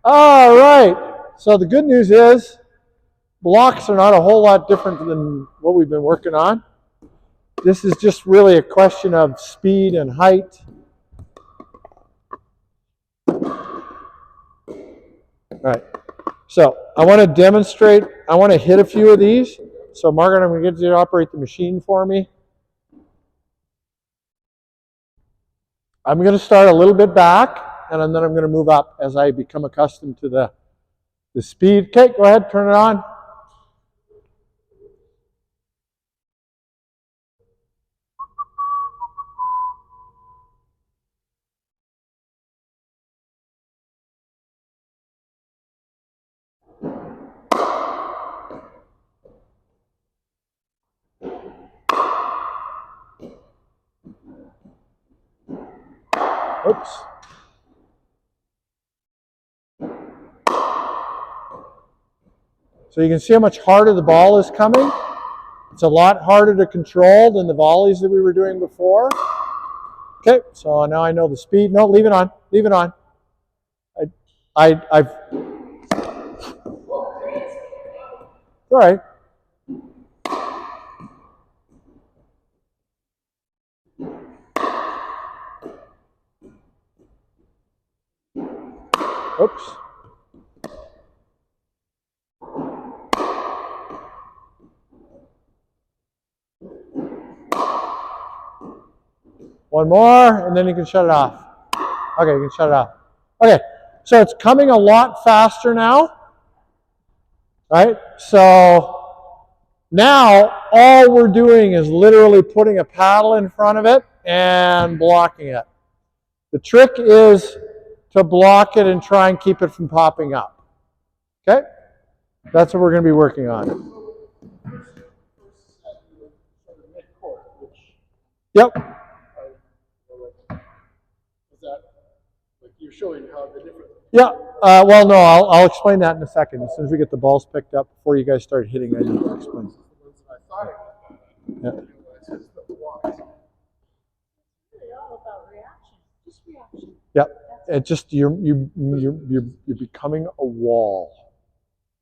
All right. So the good news is blocks are not a whole lot different than what we've been working on. This is just really a question of speed and height. All right. So I want to demonstrate. I want to hit a few of these. So Margaret, I'm going to get you to operate the machine for me. I'm going to start a little bit back, and then I'm going to move up as I become accustomed to the speed. Okay, go ahead, turn it on. Oops. So you can see how much harder the ball is coming. It's a lot harder to control than the volleys that we were doing before. Okay, so now I know the speed. No, leave it on. Leave it on. I've. All right. Oops. One more, and then you can shut it off. Okay, you can shut it off. Okay, so it's coming a lot faster now. Right? So now all we're doing is literally putting a paddle in front of it and blocking it. The trick is to block it and try and keep it from popping up. Okay? That's what we're going to be working on. Yep. You're showing how the different. Yeah. Well, no, I'll explain that in a second. As soon as we get the balls picked up, before you guys start hitting, I need to explain. Yeah. Yep. It just you're becoming a wall,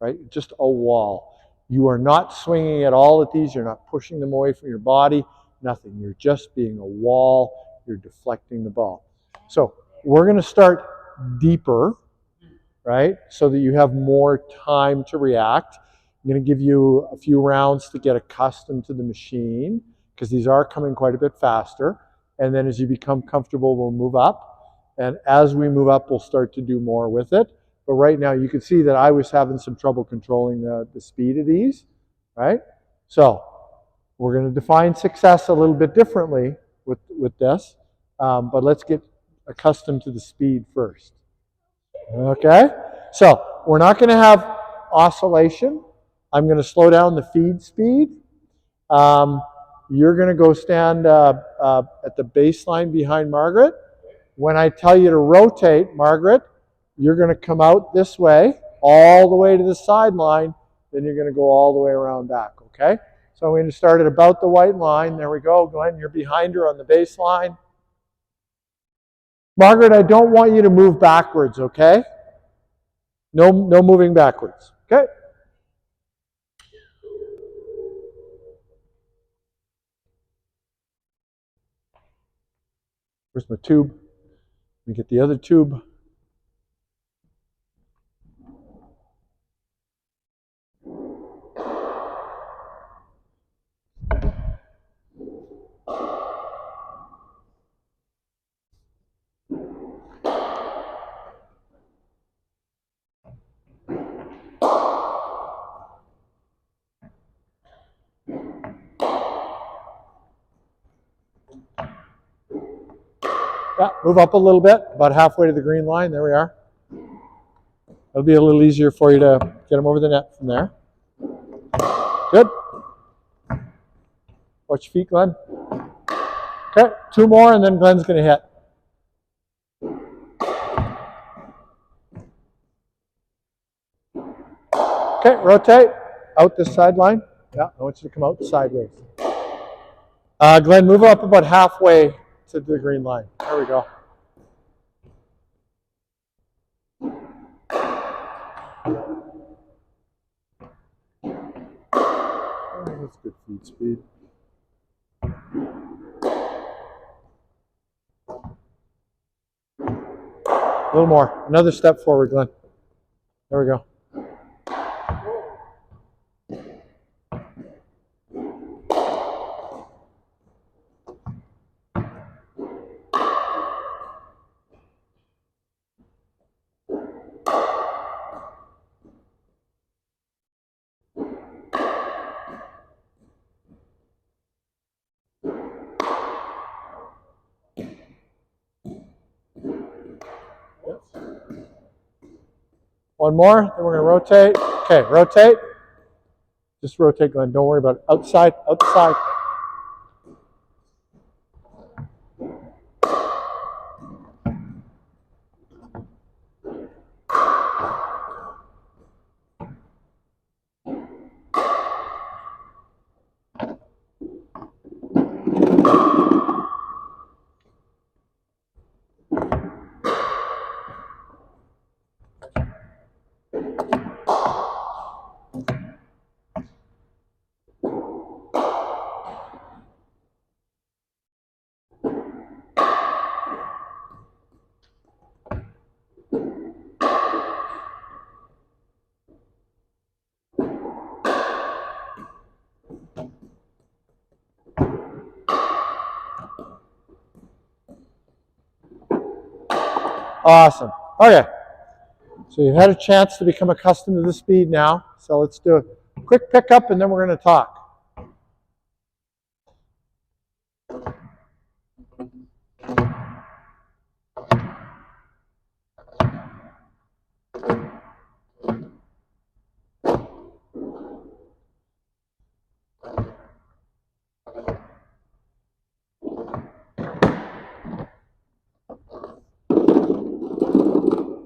right? Just a wall. You are not swinging at all at these. You're not pushing them away from your body. Nothing. You're just being a wall. You're deflecting the ball. So we're going to start deeper, right? So that you have more time to react. I'm going to give you a few rounds to get accustomed to the machine because these are coming quite a bit faster. And then as you become comfortable, we'll move up. And as we move up, we'll start to do more with it. But right now, you can see that I was having some trouble controlling the speed of these, right? So we're going to define success a little bit differently with this. But let's get accustomed to the speed first. Okay? So we're not going to have oscillation. I'm going to slow down the feed speed. You're going to go stand at the baseline behind Margaret. When I tell you to rotate, Margaret, you're going to come out this way, all the way to the sideline, then you're going to go all the way around back, okay? So I'm going to start at about the white line. There we go. Glenn, you're behind her on the baseline. Margaret, I don't want you to move backwards, okay? No moving backwards, okay? Where's my tube? Let me get the other tube. Yeah, move up a little bit, about halfway to the green line. There we are. It'll be a little easier for you to get them over the net from there. Good. Watch your feet, Glenn. Okay, two more, and then Glenn's going to hit. Okay, rotate out this sideline. Yeah, I want you to come out sideways. Glenn, move up about halfway to the green line. There we go. That's good feet speed. A little more. Another step forward, Glenn. There we go. One more, then we're going to rotate. Okay, rotate. Just rotate, Glenn. Don't worry about it. Outside, outside. Awesome. Okay. So you've had a chance to become accustomed to the speed now. So let's do a quick pickup and then we're going to talk.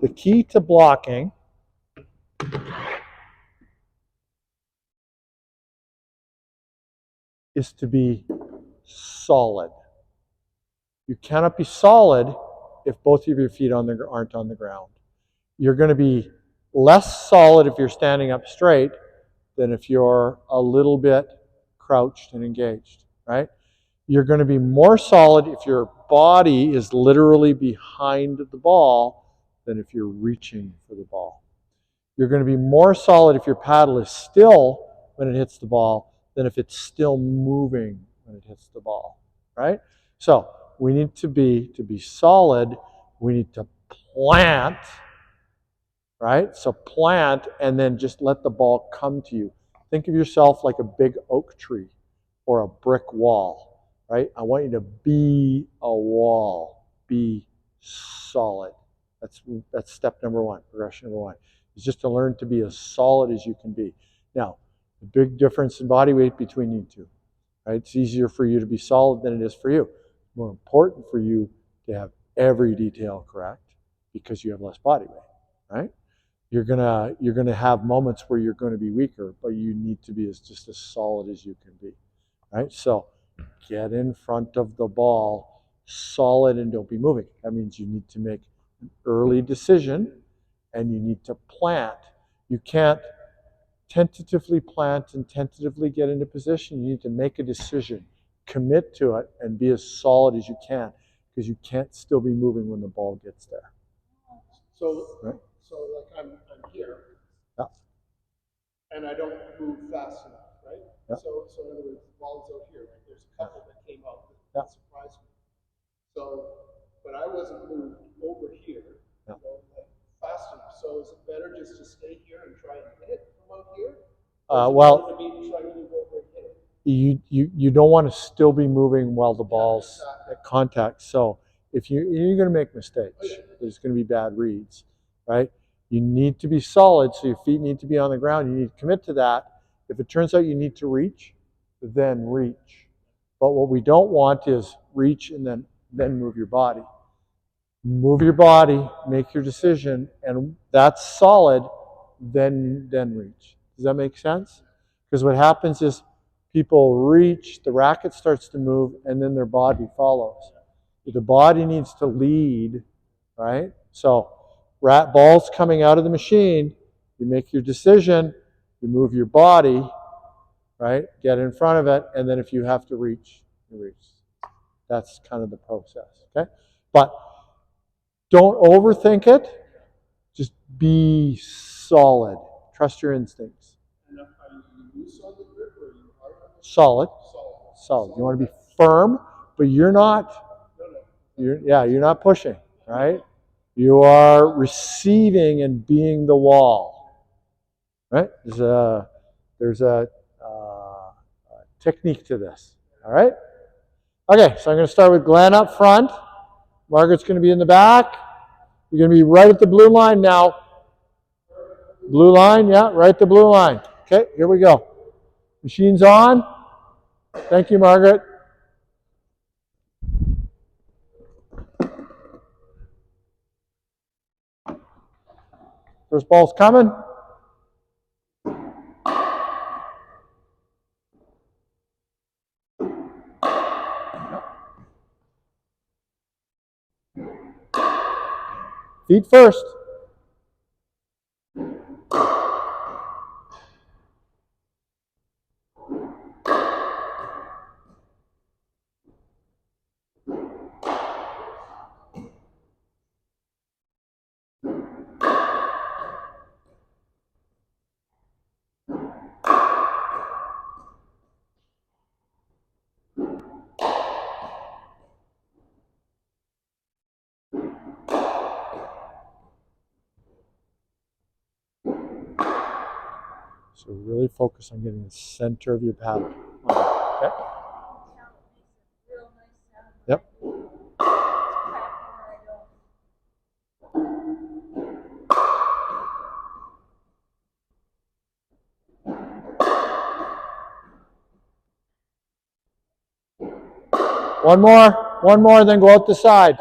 The key to blocking is to be solid. You cannot be solid if both of your feet aren't on the ground. You're going to be less solid if you're standing up straight than if you're a little bit crouched and engaged, right? You're going to be more solid if your body is literally behind the ball than if you're reaching for the ball. You're going to be more solid if your paddle is still when it hits the ball than if it's still moving when it hits the ball, right? So we need to be solid, we need to plant, right? So plant and then just let the ball come to you. Think of yourself like a big oak tree or a brick wall, right? I want you to be a wall, be solid. That's step number one, progression number one. Is just to learn to be as solid as you can be. Now, the big difference in body weight between you two, right? It's easier for you to be solid than it is for you. It's more important for you to have every detail correct because you have less body weight, right? You're gonna have moments where you're going to be weaker, but you need to be just as solid as you can be, right? So get in front of the ball, solid, and don't be moving. That means you need to make an early decision, and you need to plant. You can't tentatively plant and tentatively get into position. You need to make a decision, commit to it, and be as solid as you can, because you can't still be moving when the ball gets there. So, right? So like I'm here, yeah, and I don't move fast enough, right? Yeah. So in other words, the ball's out here, right? There's a couple that came out that surprised me. So, but I wasn't moved over here, you know, like fast enough. So is it better just to stay here and try and hit it from out here? Well, to be trying to move over and hit it? You don't want to still be moving while the ball's at contact. So if you're going to make mistakes, there's going to be bad reads, right? You need to be solid, so your feet need to be on the ground. You need to commit to that. If it turns out you need to reach, then reach. But what we don't want is reach and then move your body. Move your body, make your decision, and that's solid, then reach. Does that make sense? Because what happens is people reach, the racket starts to move, and then their body follows. The body needs to lead, right? So ball's coming out of the machine, you make your decision, you move your body, right? Get in front of it, and then if you have to reach, you reach. That's kind of the process, okay? But don't overthink it. Just be solid. Trust your instincts. And are you loose on the grip or are you hard on the grip? Solid. Solid. Solid. You want to be firm, but you're not. You're not pushing, right? You are receiving and being the wall, right? There's a technique to this, all right? Okay, so I'm going to start with Glenn up front. Margaret's going to be in the back. You're going to be right at the blue line now. Blue line, yeah, right at the blue line. Okay, here we go. Machine's on. Thank you, Margaret. First ball's coming. Feet first. So really focus on getting the center of your paddle. Okay? Yep. One more, then go out the side.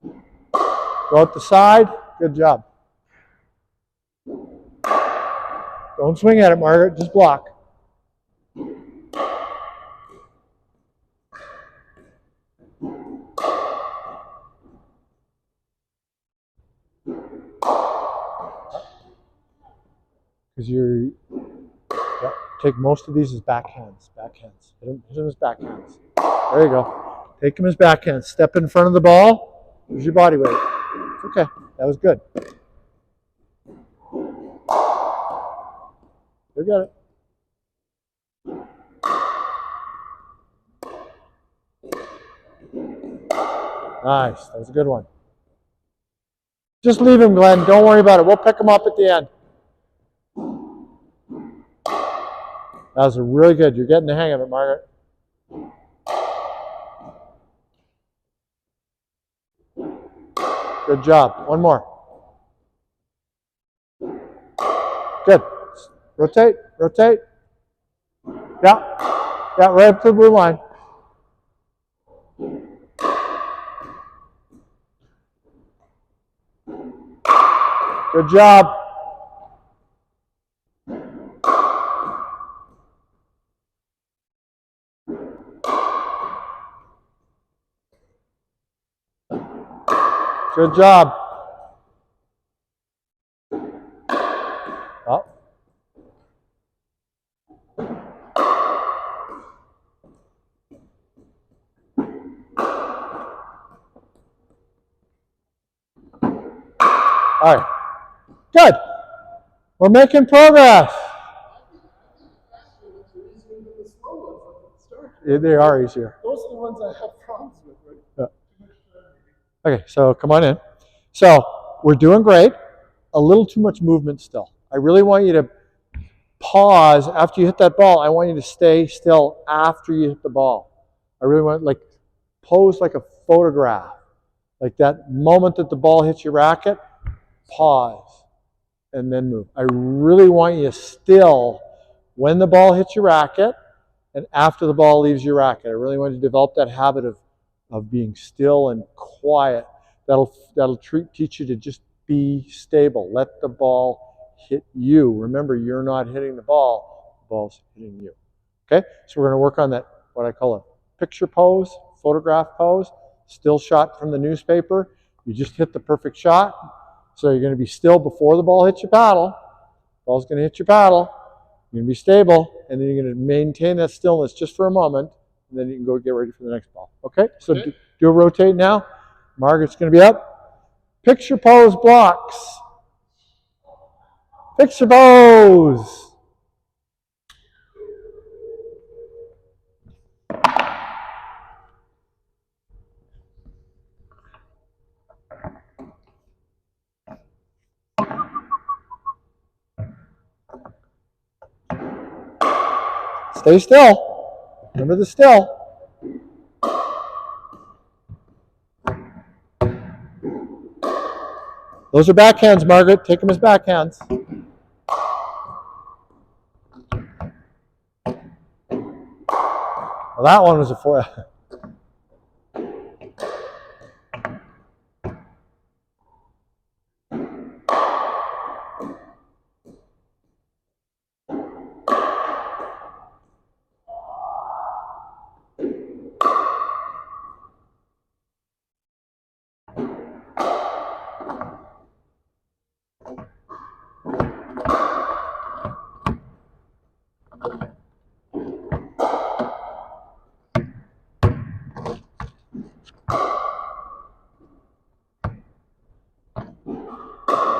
Go out the side. Good job. Don't swing at it, Margaret. Just block. Because you're, yeah, take most of these as backhands. Backhands. Hit them as backhands. There you go. Take them as backhands. Step in front of the ball. Use your body weight. It's okay. That was good. You got it. Nice. That was a good one. Just leave him, Glenn. Don't worry about it. We'll pick him up at the end. That was really good. You're getting the hang of it, Margaret. Good job. One more. Good. Rotate. Rotate. Yeah. Yeah, right up to the blue line. Good job. Good job. Oh. All right. Good. We're making progress. Yeah, they are easier. Those are the ones I have problems with, right? Yeah. Okay, so come on in. So we're doing great. A little too much movement still. I really want you to pause after you hit that ball. I want you to stay still after you hit the ball. I really want, like, pose like a photograph. Like that moment that the ball hits your racket, pause, and then move. I really want you still when the ball hits your racket and after the ball leaves your racket. I really want you to develop that habit of being still and quiet. That'll teach you to just be stable. Let the ball hit you. Remember, you're not hitting the ball. The ball's hitting you. Okay? So we're going to work on that, what I call a picture pose, photograph pose, still shot from the newspaper. You just hit the perfect shot. So you're going to be still before the ball hits your paddle. Ball's going to hit your paddle. You're going to be stable, and then you're going to maintain that stillness just for a moment, and then you can go get ready for the next ball. Okay? So do a rotate now. Margaret's going to be up. Picture pose blocks. Picture pose. Stay still. Remember the still. Those are backhands, Margaret. Take them as backhands. Well, that one was a four.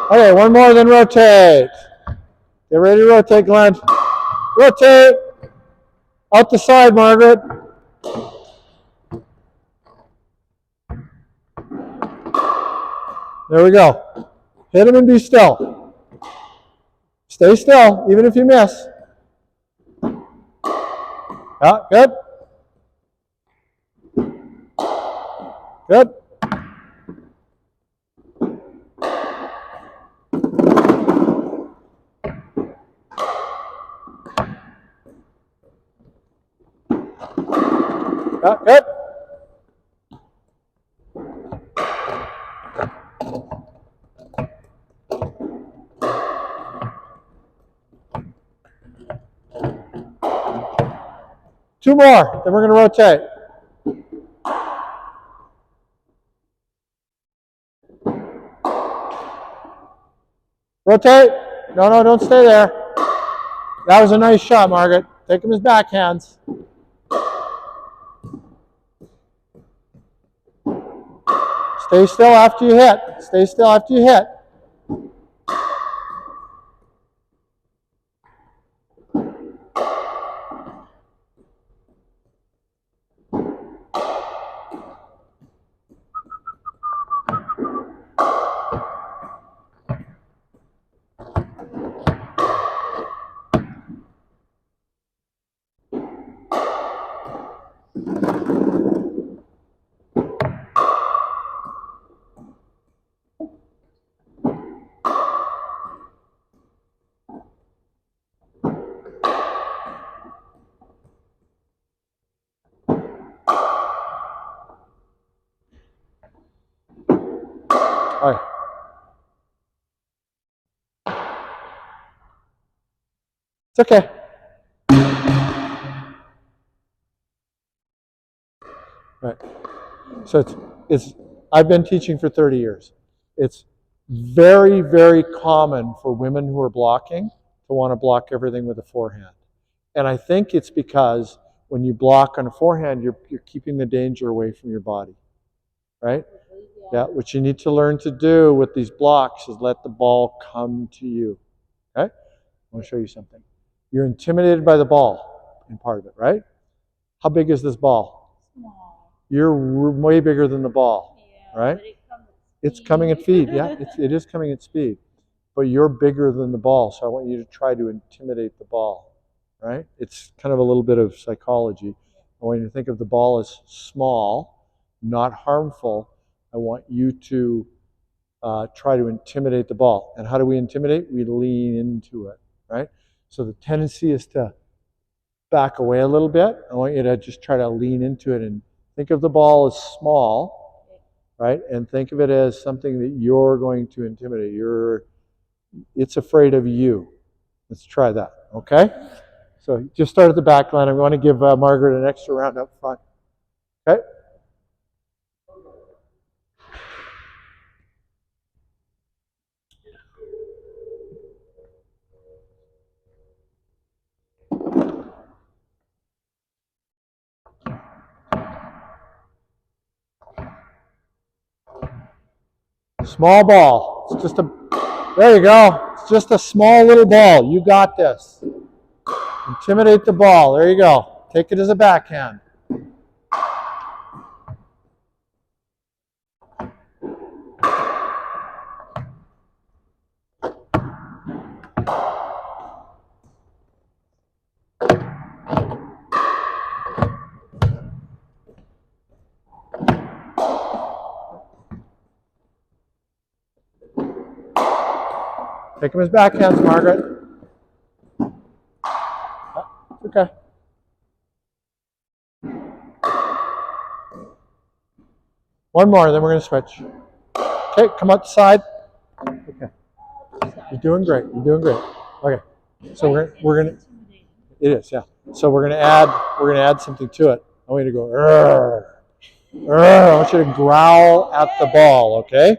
Okay, one more, then rotate. Get ready to rotate, Glenn. Rotate. Out the side, Margaret. There we go. Hit him and be still. Stay still, even if you miss. Yeah, good. Good. Yeah, good. Two more, then we're going to rotate. Rotate. No, don't stay there. That was a nice shot, Margaret. Take them as backhands. Stay still after you hit. Stay still after you hit. All right. It's okay. Right. So it's I've been teaching for 30 years. It's very, very common for women who are blocking to want to block everything with a forehand. And I think it's because when you block on a forehand, you're keeping the danger away from your body. Right? Yeah, what you need to learn to do with these blocks is let the ball come to you. Okay? I want to show you something. You're intimidated by the ball in part of it, right? How big is this ball? Small. You're way bigger than the ball, Yeah, right? but It's coming at speed, yeah, it is coming at speed. But you're bigger than the ball, so I want you to try to intimidate the ball, right? It's kind of a little bit of psychology. I want you to think of the ball as small, not harmful. I want you to try to intimidate the ball. And how do we intimidate? We lean into it, right? So the tendency is to back away a little bit. I want you to just try to lean into it and think of the ball as small, right? And think of it as something that you're going to intimidate. It's afraid of you. Let's try that, okay? So just start at the back line. I'm going to give Margaret an extra round up front, okay? Small ball. It's just a, there you go. It's just a small little ball. You got this. Intimidate the ball. There you go. Take it as a backhand. Take them as backhands, Margaret. Okay. One more, then we're going to switch. Okay, come up the side. Okay. You're doing great. You're doing great. Okay. So we're gonna. It is, yeah. So we're gonna add something to it. I want you to go. I want you to growl at the ball. Okay.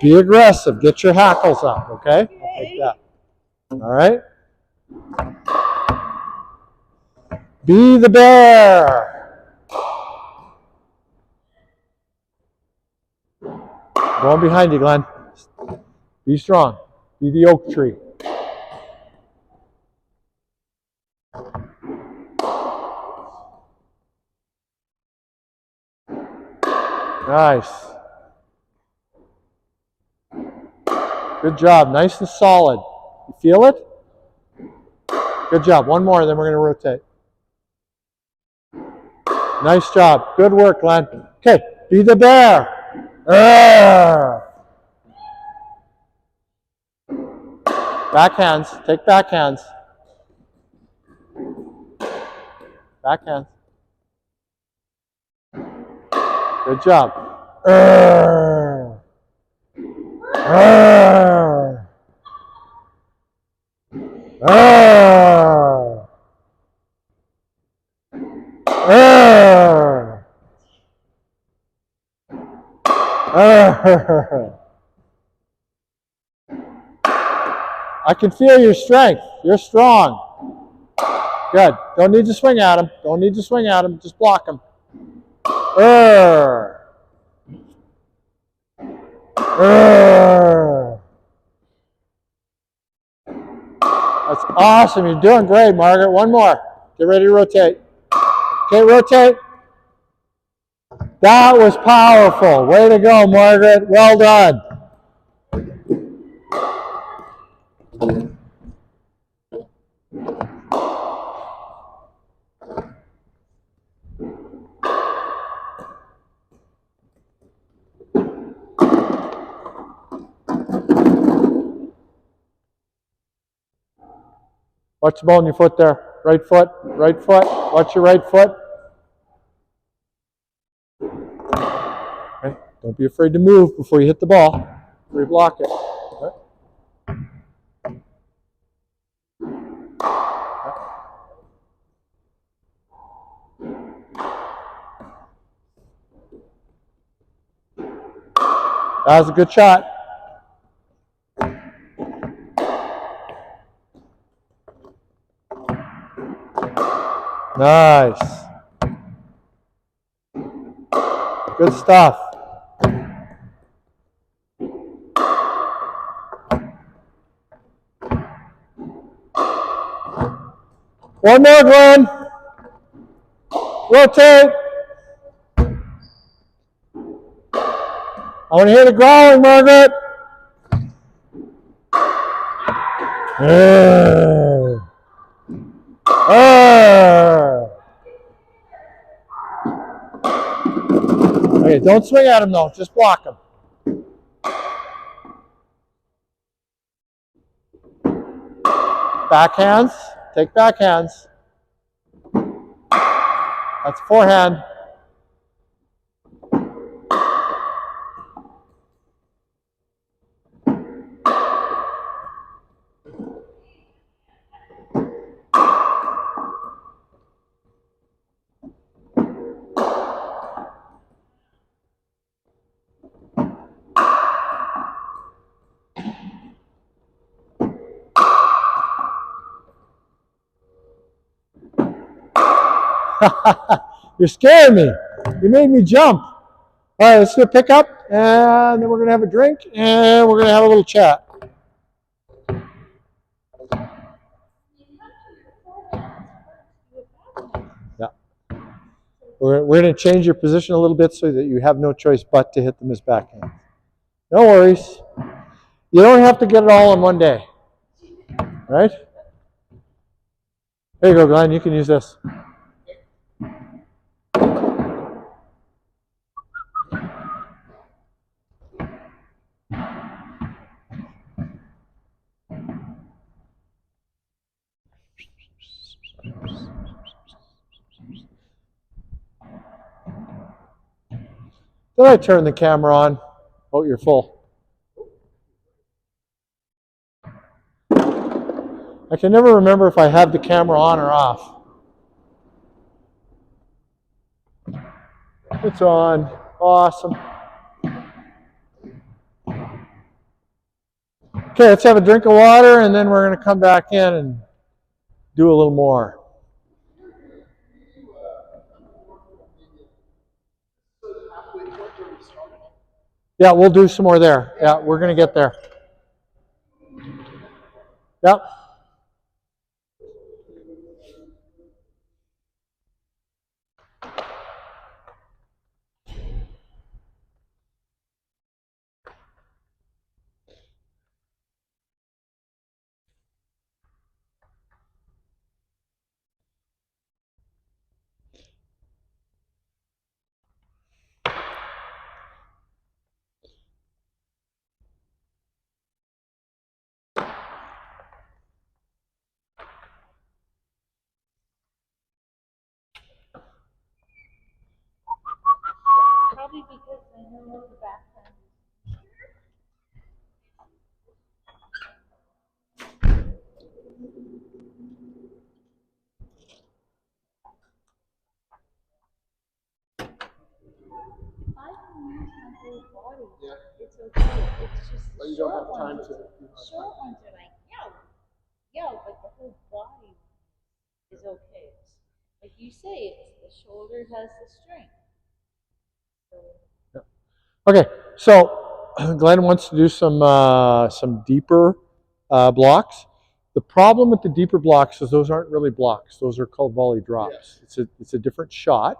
Be aggressive. Get your hackles up. Okay. I'll take that. All right. Be the bear. Going behind you, Glenn. Be strong. Be the oak tree. Nice. Good job. Nice and solid. You feel it? Good job. One more, then we're going to rotate. Nice job. Good work, Glenn. Okay, be the bear. Backhands. Take backhands. Backhands. Good job. I can feel your strength. You're strong. Good. Don't need to swing at him. Don't need to swing at him. Just block him. That's awesome. You're doing great, Margaret. One more. Get ready to rotate. Okay, rotate. That was powerful. Way to go, Margaret. Well done. Watch the ball in your foot there. Right foot, right foot. Watch your right foot. Okay. Don't be afraid to move before you hit the ball. Before you block it. Okay. That was a good shot. Nice. Good stuff. One more, Glenn. Rotate. I want to hear the growling, Margaret. Okay, don't swing at him though. Just block him. Backhands. Take backhands. That's forehand. You're scaring me. You made me jump. All right, let's do a pickup, and then we're going to have a drink, and we're going to have a little chat. Yeah. We're going to change your position a little bit so that you have no choice but to hit them as backhand. No worries. You don't have to get it all in one day. Right? There you go, Glenn. You can use this. Then I turn the camera on. Oh, you're full. I can never remember if I have the camera on or off. It's on. Awesome. Okay, let's have a drink of water, and then we're going to come back in and do a little more. Yeah, we'll do some more there. Yeah, we're going to get there. Yep. Probably because I know the backhand. If I can use my whole body, it's okay. It's just But you don't have time to. short ones are like, yo, but the whole body is okay. Like you say, it's the shoulder has the strength. So, Okay, so Glenn wants to do some deeper blocks. The problem with the deeper blocks is those aren't really blocks. Those are called volley drops. Yes. It's a different shot.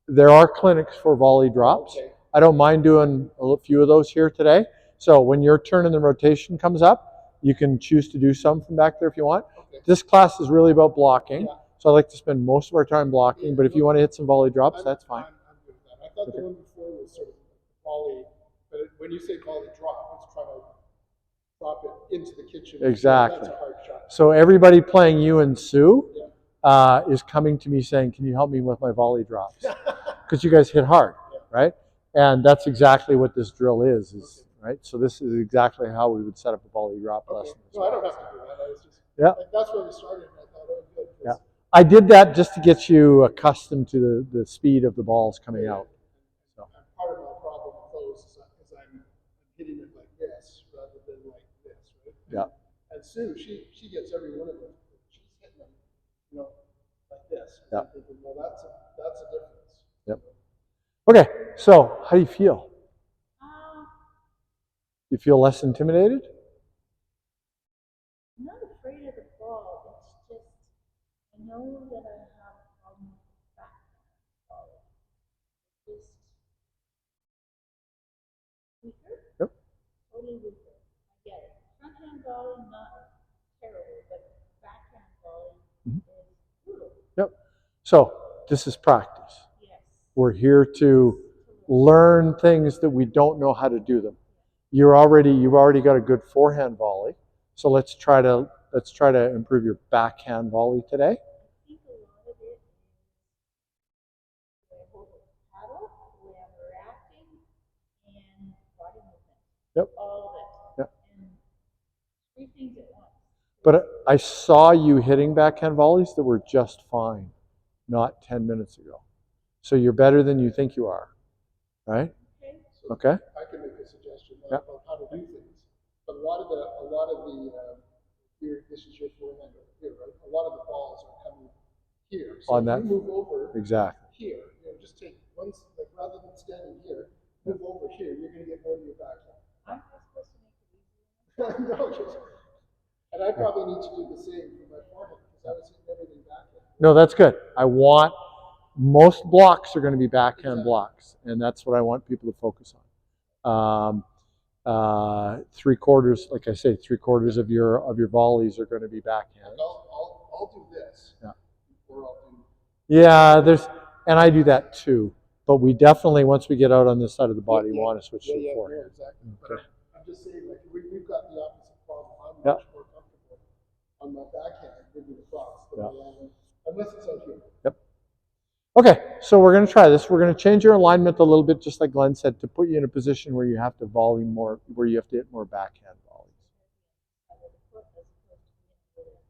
There are clinics for volley drops. Okay. I don't mind doing a few of those here today. So when your turn in the rotation comes up, you can choose to do some from back there if you want. Okay. This class is really about blocking. Yeah. So I like to spend most of our time blocking, but if you want to hit some volley drops, that's fine. I'm good with that. I thought the one before was sort of volley, but when you say volley drop, it's trying to drop it into the kitchen. Exactly. That's a hard shot. So everybody playing you and Sue Yeah. is coming to me saying, can you help me with my volley drops? Because you guys hit hard, right? And that's exactly what this drill is right? So this is exactly how we would set up a volley drop lesson. No, I don't have to do that. I was just, Yeah. like, that's where we started, and I thought, oh, good. Yeah. I did that just to get you accustomed to the speed of the balls coming out. So. And part of my problem with those is I'm hitting it like this rather than like this, right? Yeah. And Sue, she gets every one of them. She's hitting them, like this. Yeah. I'm thinking, well, that's a difference. Yep. Okay, so how do you feel? You feel less intimidated? I'm not afraid of the ball. It's just I know that I have a problem with the backhand ball. Just weaker. Yep. Totally weaker. I get it. Front hand volley not terrible, but backhand volley is brutal. Yep. So this is practice. Yes. We're here to learn things that we don't know how to do them. You've already got a good forehand volley. So let's try to improve your backhand volley today. I think a lot of it is the way I hold the paddle, the way I'm reacting, and body movement. Yep. All of it. Yep. And three things at once. But I saw you hitting backhand volleys that were just fine, not 10 minutes ago. So you're better than you think you are, right? Okay. So Okay. I can make a suggestion Yep. about how to do things. But a lot of the here, this is your forehand over here, right? A lot of the balls are coming here. So On if that- you move over Exactly. here, just take once, like, rather than standing here, move over here, you're gonna get more to your backhand. Aren't we supposed to make it easier? No, and I probably need to do the same for my forehand, because I was hitting everything backhand. No, that's good. Most blocks are going to be backhand blocks, and that's what I want people to focus on. 3/4, like I say, 3/4 of your volleys are going to be backhand. I'll do this. Yeah. Or I'll do. Yeah, and I do that too. But we definitely, once we get out on this side of the body, want to switch to the forehand. Exactly. Okay. But I'm just saying, like, we've got the opposite problem. I'm Yeah. much more comfortable on my backhand moving across than Yeah. I am, unless it's out here. Yep. Okay, so we're going to try this. We're going to change your alignment a little bit, just like Glenn said, to put you in a position where you have to volley more, where you have to hit more backhand volleys.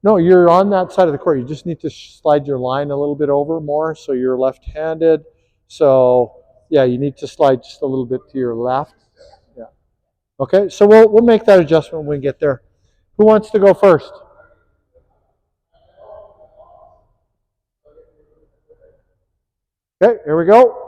No, you're on that side of the court. You just need to slide your line a little bit over more, so you're left-handed. So yeah, you need to slide just a little bit to your left. Yeah. Okay, so we'll make that adjustment when we get there. Who wants to go first? Okay, here we go.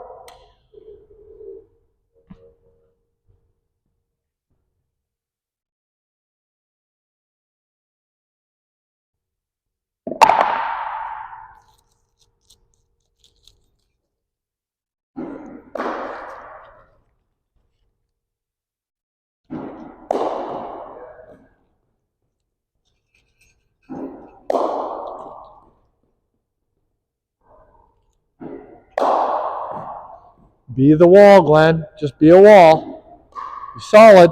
Be the wall, Glenn. Just be a wall. Be solid.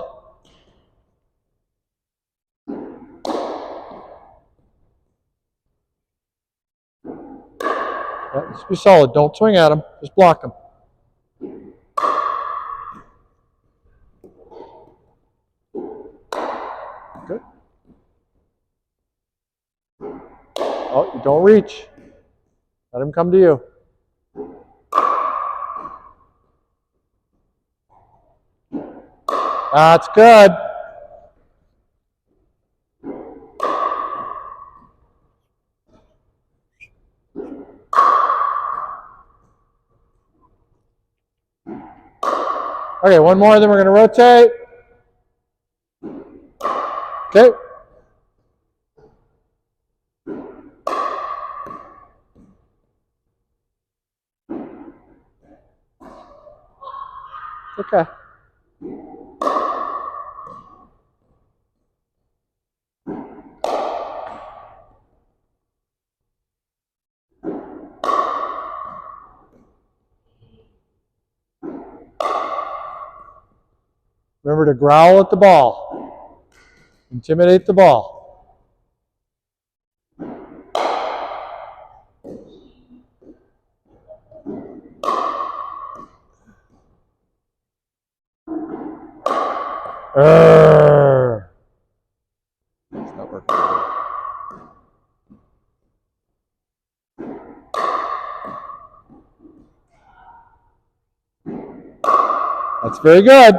Yeah, just be solid. Don't swing at him. Just block him. Good. Oh, you don't reach. Let him come to you. That's good. Okay, one more, then we're going to rotate. Okay. Okay. Remember to growl at the ball. Intimidate the ball. It's not working. That's very good.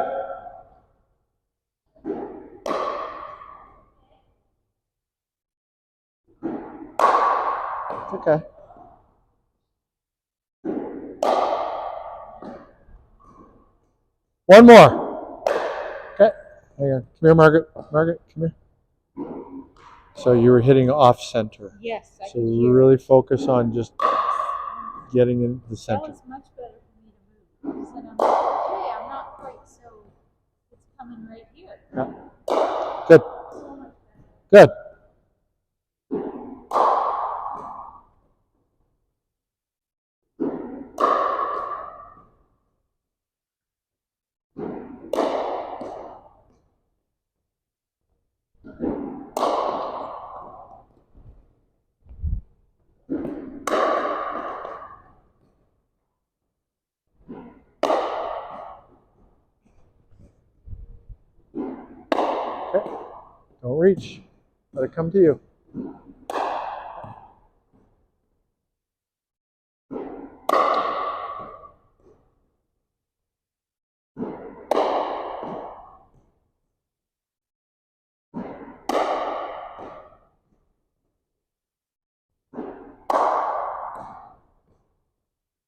It's okay. One more. Okay. Hang on. Come here, Margaret. Margaret, come here. So you were hitting off center. Yes, I So can hear really it. focus on just getting in the That center. was much better for me to move. Because then I'm like, okay, I'm not quite so, it's coming right here. Yeah. Good. So much better. Good. Okay. Don't reach. Let it come to you.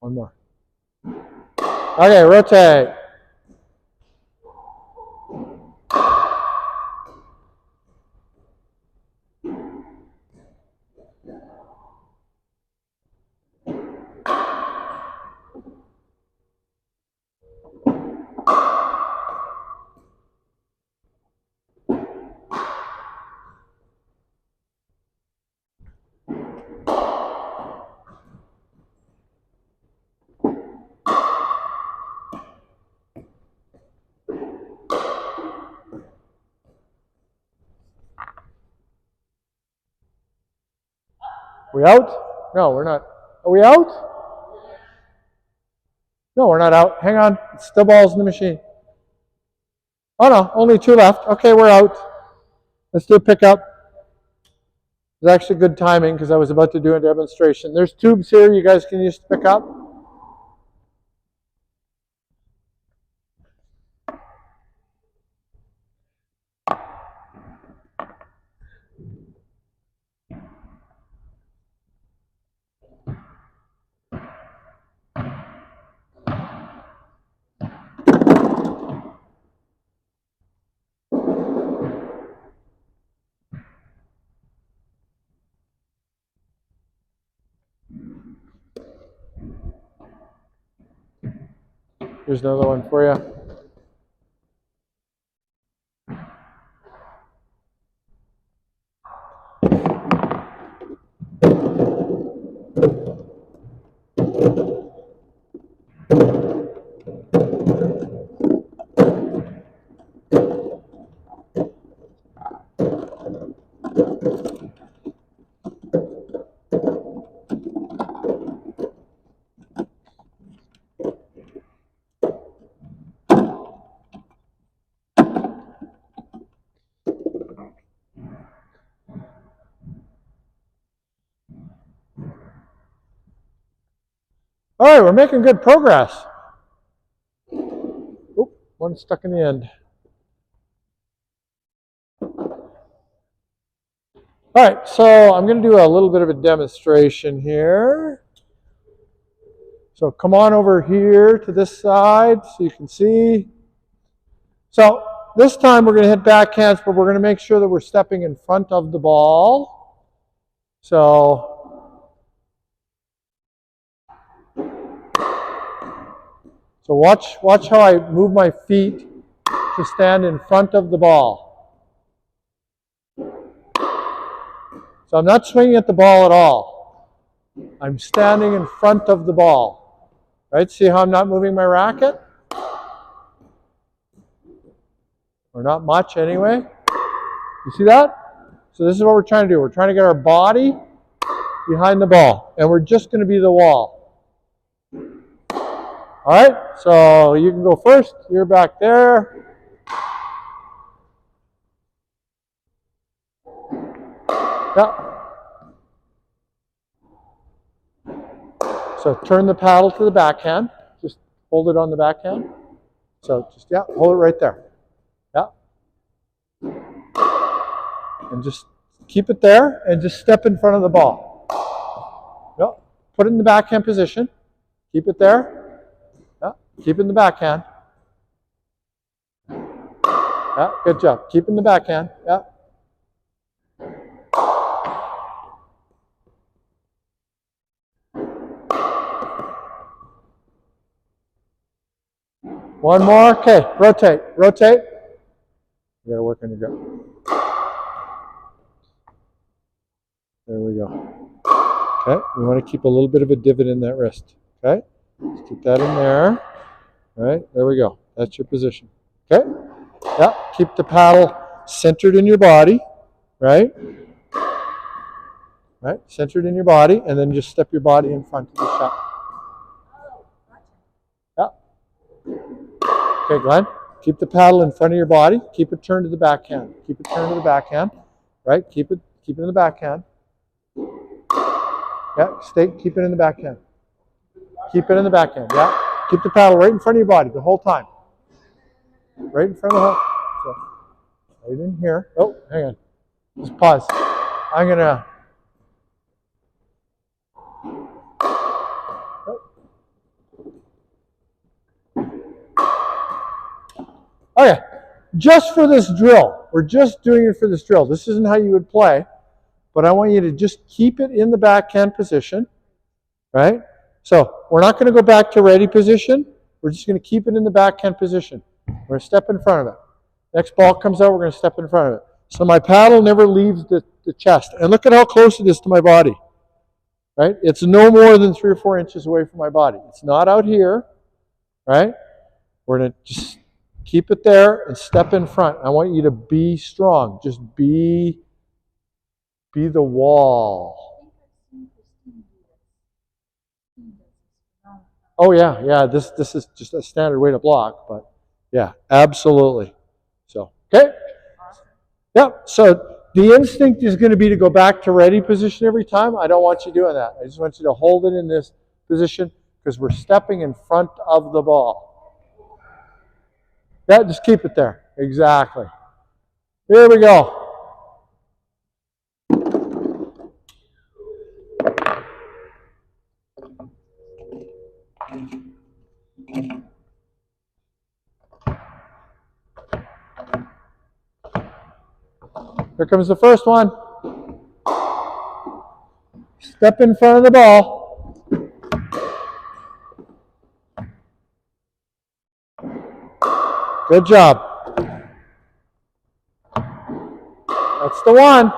One more. Okay, rotate. We out? No, we're not. Are we out? No, we're not out. Hang on. Still balls in the machine. Oh no, only 2 left. Okay, we're out. Let's do a pickup. It's actually good timing because I was about to do a demonstration. There's tubes here you guys can use to pick up. Here's another one for you. All right, we're making good progress. Oop, one stuck in the end. All right, so I'm going to do a little bit of a demonstration here. So come on over here to this side so you can see. So this time we're going to hit backhands, but we're going to make sure that we're stepping in front of the ball. So watch how I move my feet to stand in front of the ball. So I'm not swinging at the ball at all. I'm standing in front of the ball. Right? See how I'm not moving my racket? Or not much anyway. You see that? So this is what we're trying to do. We're trying to get our body behind the ball. And we're just going to be the wall. All right, so you can go first. You're back there. Yeah. So turn the paddle to the backhand. Just hold it on the backhand. So just, yeah, hold it right there. Yeah. And just keep it there and just step in front of the ball. Yeah. Put it in the backhand position. Keep it there. Yeah. Keep it in the backhand. Yeah, good job. Keep it in the backhand. Yeah. One more. Okay, rotate, rotate. You gotta work on your grip. There we go. Okay, we want to keep a little bit of a divot in that wrist. Okay, let's keep that in there. All right, there we go. That's your position. Okay, yeah, keep the paddle centered in your body, right? Right, centered in your body, and then just step your body in front of the shot. Yeah. Okay, Glenn, keep the paddle in front of your body. Keep it turned to the backhand. Keep it turned to the backhand. Right, keep it in the backhand. Yeah, keep it in the backhand. Keep it in the backhand, yeah. Keep the paddle right in front of your body the whole time. Right in front of the whole, so right in here. Oh, hang on. Just pause. I'm gonna, Okay, just for this drill. We're just doing it for this drill. This isn't how you would play, but I want you to just keep it in the backhand position, right? So we're not going to go back to ready position. We're just going to keep it in the backhand position. We're going to step in front of it. Next ball comes out, we're going to step in front of it. So my paddle never leaves the chest. And look at how close it is to my body, right? It's no more than 3 or 4 inches away from my body. It's not out here, right? We're going to just keep it there and step in front. I want you to be strong. Just be the wall. Oh yeah. This is just a standard way to block, but yeah, absolutely. So, okay. Yep. So the instinct is going to be to go back to ready position every time. I don't want you doing that. I just want you to hold it in this position because we're stepping in front of the ball. Yeah, just keep it there. Exactly. Here we go. Here comes the first one. Step in front of the ball. Good job. That's the one.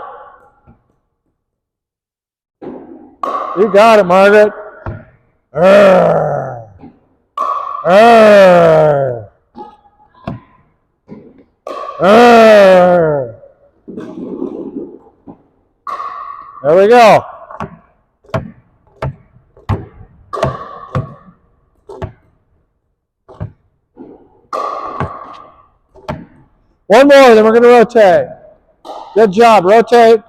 You got it, Margaret. Arr. Arr. Arr. There we go. One more, then we're going to rotate. Good job. Rotate.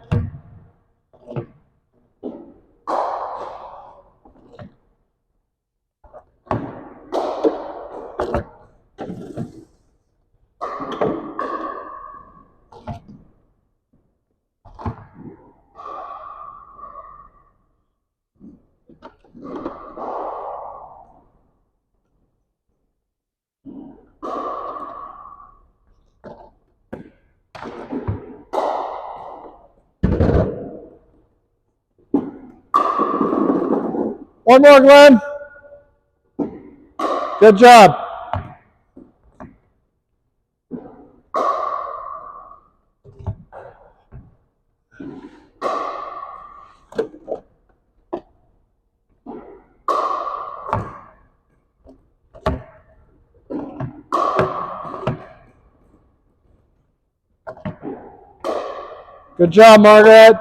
One more, Glenn. Good job. Good job, Margaret.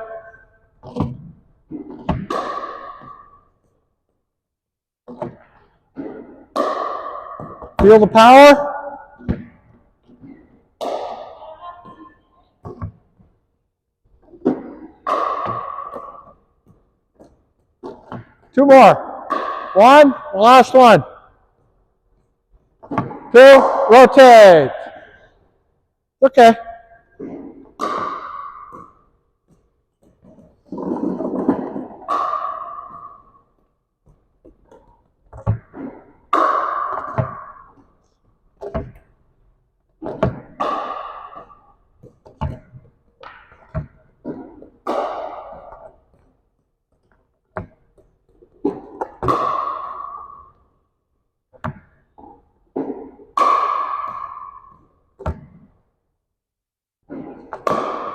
Feel the power? Two more. One, last one. Two, rotate. Okay.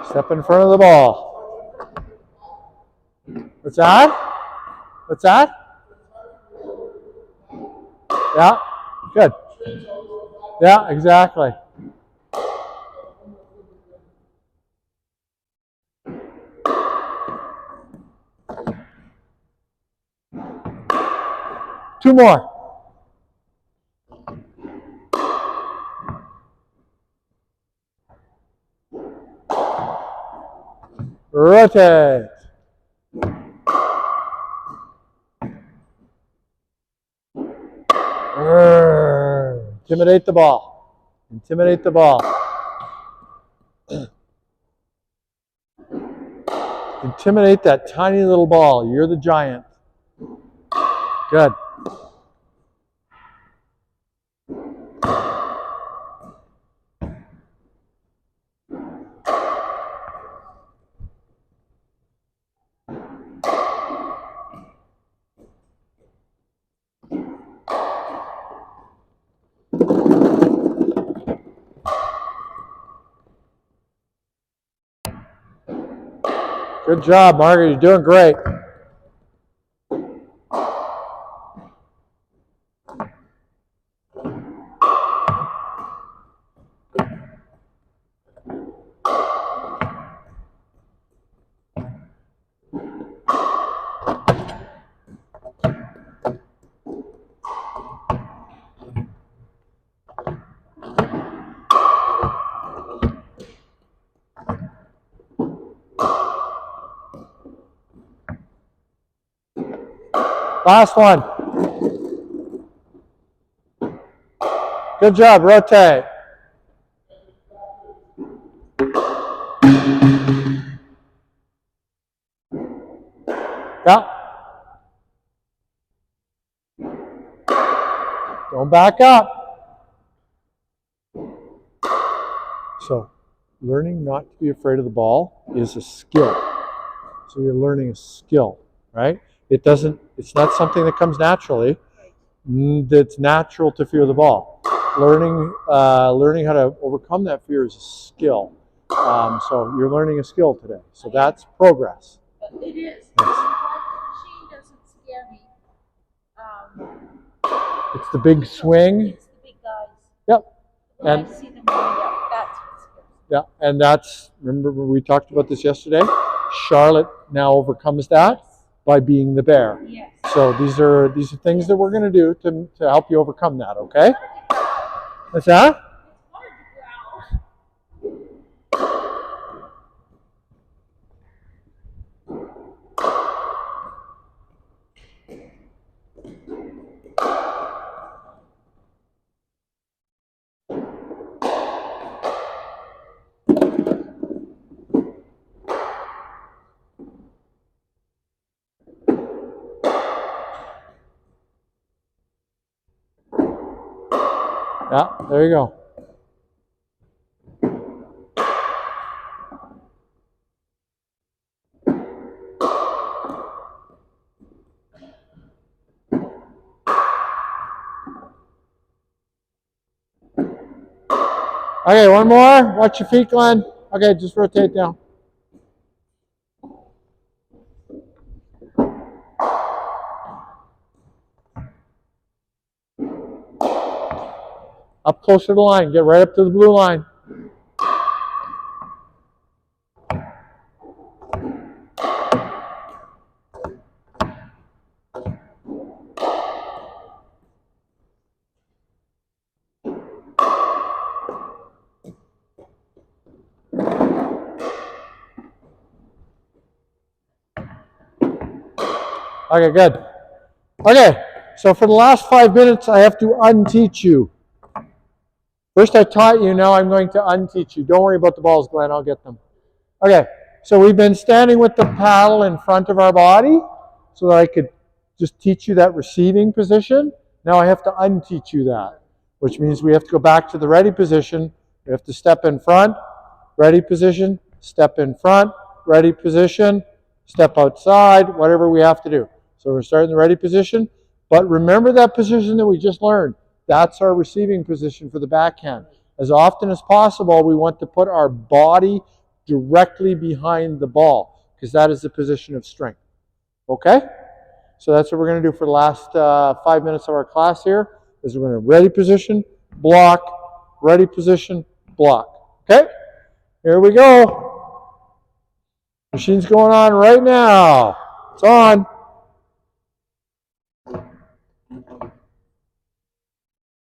Step in front of the ball. What's that? What's that? Yeah, good. Yeah, exactly. Two more. Rotate. Intimidate the ball. Intimidate the ball. Intimidate that tiny little ball. You're the giant. Good. Good job, Margaret. You're doing great. Last one. Good job. Rotate. Yeah. Don't back up. So, learning not to be afraid of the ball is a skill. So you're learning a skill, right? It's not something that comes naturally. It's natural to fear the ball. Learning how to overcome that fear is a skill. So you're learning a skill today. So that's progress. It is. Yes. The machine doesn't scare me. It's the big swing. It's the big guys. Yep. When And I see them wind up, that's what scares me. yeah, and that's, remember we talked about this yesterday? Charlotte now overcomes that by being the bear. Yes. So these are things that we're going to do to help you overcome that, okay? What's that? It's hard to growl. Yeah, there you go. Okay, one more. Watch your feet, Glenn. Okay, just rotate down. Up closer to the line. Get right up to the blue line. Okay, good. Okay, so for the last 5 minutes, I have to unteach you. First I taught you, now I'm going to unteach you. Don't worry about the balls, Glenn, I'll get them. Okay, so we've been standing with the paddle in front of our body so that I could just teach you that receiving position. Now I have to unteach you that, which means we have to go back to the ready position. We have to step in front, ready position, step in front, ready position, step outside, whatever we have to do. So we're starting the ready position, but remember that position that we just learned. That's our receiving position for the backhand. As often as possible, we want to put our body directly behind the ball because that is the position of strength. Okay? So that's what we're going to do for the last 5 minutes of our class here, is we're going to ready position, block, ready position, block. Okay? Here we go. Machine's going on right now. It's on.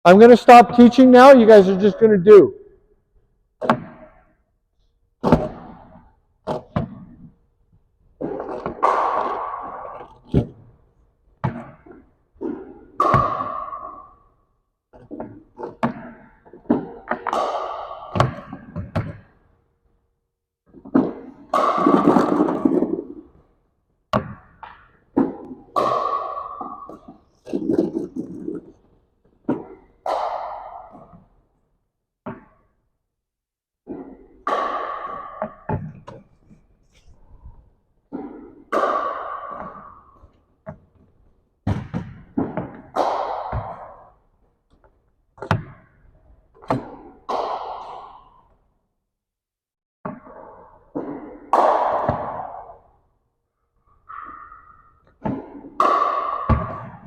I'm going to stop teaching now. You guys are just going to do.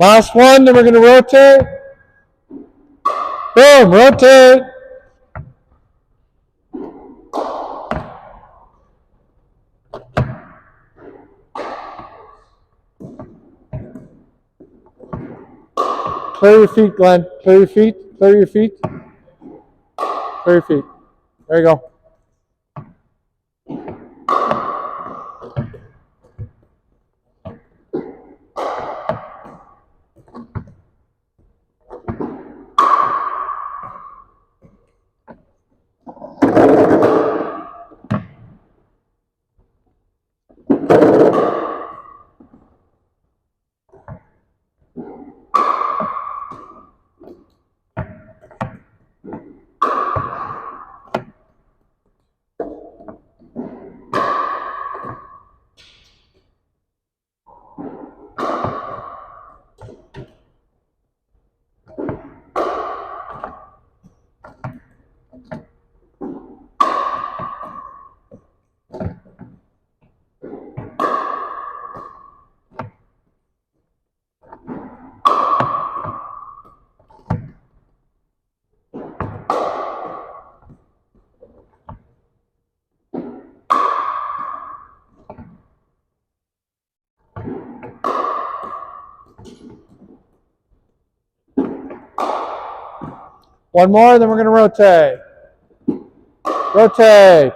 Last one, then we're going to rotate. Boom, rotate. Clear your feet, Glenn. Clear your feet. Clear your feet. Clear your feet. There you go. One more, then we're going to rotate. Rotate.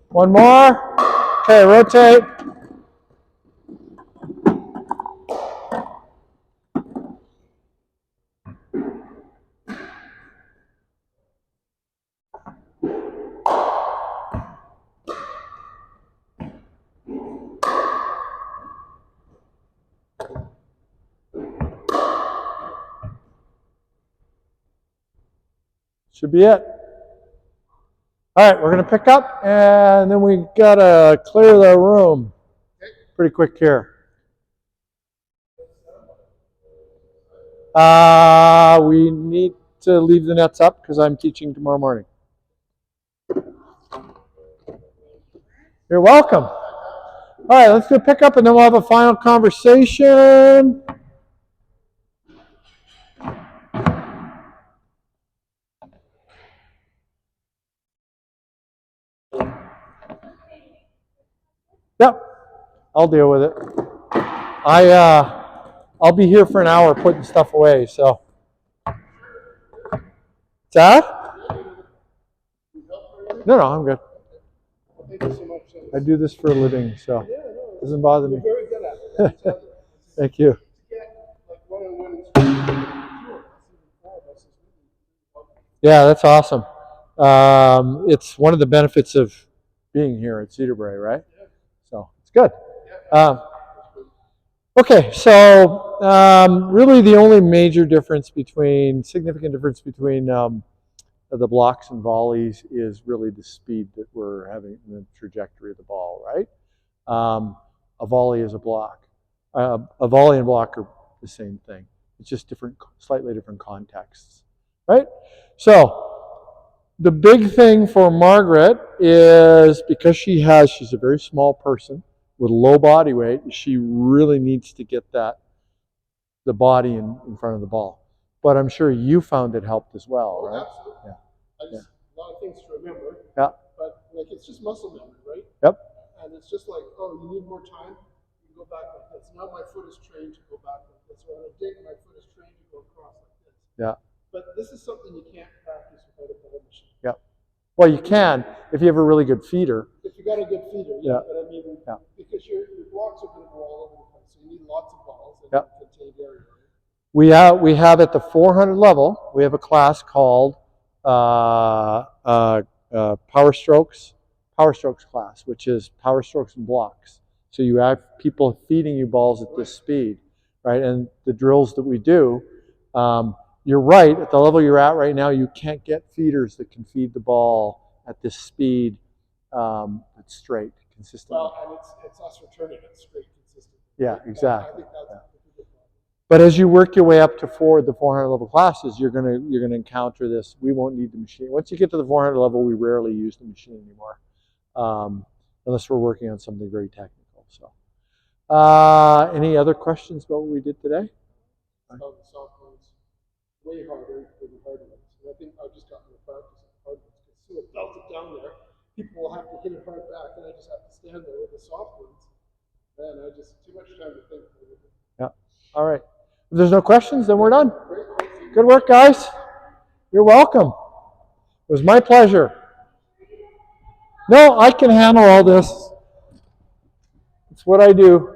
One more. Okay, rotate. Should be it. All right, we're going to pick up, and then we got to clear the room pretty quick here. We need to leave the nets up because I'm teaching tomorrow morning. You're welcome. All right, let's go pick up, and then we'll have a final conversation. Yep, I'll deal with it. I'll be here for an hour putting stuff away, so. Dad? No, I'm good. Thank you so much. I do this for a living, so it doesn't bother me. You're very good at it. Thank you. Yeah, that's awesome. It's one of the benefits of being here at Cedarbrae, right? So it's good. Okay, so really the only major significant difference between the blocks and volleys is really the speed that we're having in the trajectory of the ball, right? A volley is a block. A volley and block are the same thing. It's just slightly different contexts, right? So the big thing for Margaret is because she's a very small person with low body weight, she really needs to get the body in front of the ball. But I'm sure you found it helped as well, right? Absolutely. Yeah. A lot of things to remember. Yeah. But like it's just muscle memory, right? Yep. And it's just like, oh, you need more time, you go back like this. Now my foot is trained to go back like this. Or on a dig, my foot is trained to go across like this. Yeah. But this is something you can't practice without a ball machine. Yeah. Well, you can if you have a really good feeder. If you got a good feeder, Yeah. But I mean, because your blocks are going to go all over the place. you need lots of balls in Yep. a contained area. We have at the 400 level, we have a class called Power Strokes class, which is power strokes and blocks. So you have people feeding you balls at this speed, right? And the drills that we do, you're right, at the level you're at right now, you can't get feeders that can feed the ball at this speed that's straight, consistently. Well, and it's us returning it straight, consistent. Yeah, I exactly. think that's a good problem. But as you work your way up to the 400 level classes, you're gonna encounter this. We won't need the machine. Once you get to the 400 level, we rarely use the machine anymore, unless we're working on something very technical. So, any other questions about what we did today? The soft ones way harder than the hard ones. And I think I've just gotten the practice of the hard ones because Sue belt it down there. People will have to hit it hard back, and I just have to stand there with the soft ones. Man, I just too much time to think. Yeah. All right. If there's no questions, then we're done. Great. Good work, guys. You're welcome. It was my pleasure. No, I can handle all this. It's what I do.